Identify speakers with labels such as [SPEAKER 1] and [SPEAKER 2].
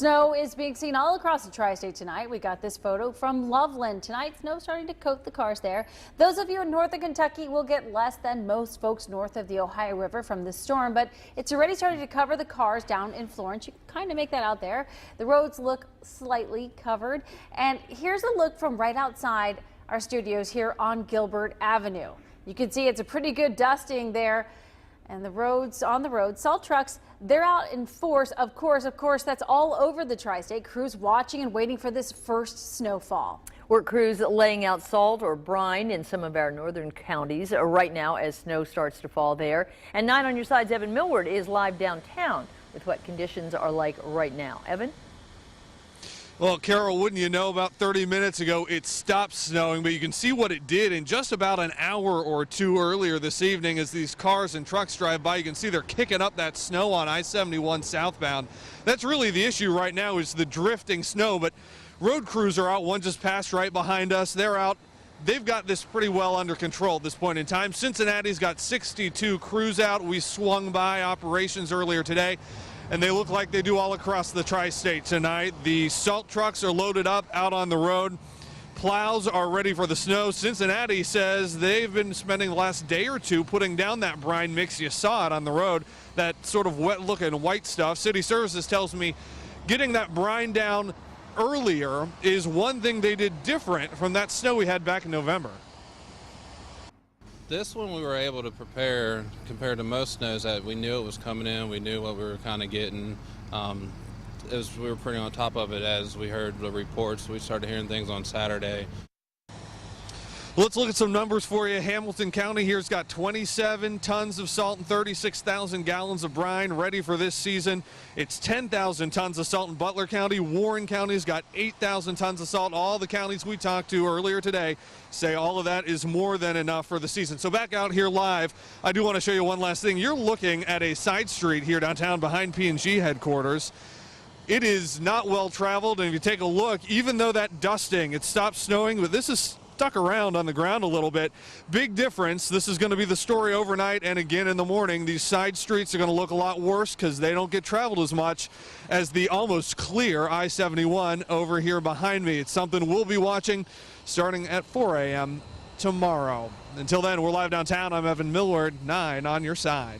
[SPEAKER 1] Snow is being seen all across the Tri-State tonight. We got this photo from Loveland. Tonight, snow starting to coat the cars there. Those of you in northern Kentucky will get less than most folks north of the Ohio River from this storm, but it's already starting to cover the cars down in Florence. You can kind of make that out there. The roads look slightly covered. And here's a look from right outside our studios here on Gilbert Avenue. You can see it's a pretty good dusting there. And the roads, salt trucks, they're out in force. Of course, that's all over the Tri-State. Crews watching and waiting for this first snowfall.
[SPEAKER 2] Work crews laying out salt or brine in some of our northern counties right now as snow starts to fall there. And 9 on your side's Evan Millward is live downtown with what conditions are like right now. Evan?
[SPEAKER 3] Well, Carol, wouldn't you know, about 30 minutes ago it stopped snowing, but you can see what it did in just about an hour or two earlier this evening as these cars and trucks drive by. You can see they're kicking up that snow on I-71 southbound. That's really the issue right now, is the drifting snow, but road crews are out. One just passed right behind us. They're out. They've got this pretty well under control at this point in time. Cincinnati's got 62 crews out. We swung by operations earlier today, and they look like they do all across the Tri-State tonight. The salt trucks are loaded up out on the road. Plows are ready for the snow. Cincinnati says they've been spending the last day or two putting down that brine mix. You saw it on the road, that sort of wet looking white stuff. City Services tells me getting that brine down earlier is one thing they did different from that snow we had back in November.
[SPEAKER 4] This one we were able to prepare compared to most snows that we knew it was coming in. We knew what we were kind of getting. We were pretty on top of it as we heard the reports. We started hearing things on Saturday.
[SPEAKER 3] Let's look at some numbers for you. Hamilton County here's got 27 tons of salt and 36,000 gallons of brine ready for this season. It's 10,000 tons of salt in Butler County. Warren County's got 8,000 tons of salt. All the counties we talked to earlier today say all of that is more than enough for the season. So back out here live, I do want to show you one last thing. You're looking at a side street here downtown behind P&G headquarters. It is not well traveled, and if you take a look, even though that dusting, it stopped snowing, but this is stuck around on the ground a little bit. Big difference. This is going to be the story overnight and again in the morning. These side streets are going to look a lot worse because they don't get traveled as much as the almost clear I-71 over here behind me. It's something we'll be watching starting at 4 a.m. tomorrow. Until then, we're live downtown. I'm Evan Millward, 9 on your side.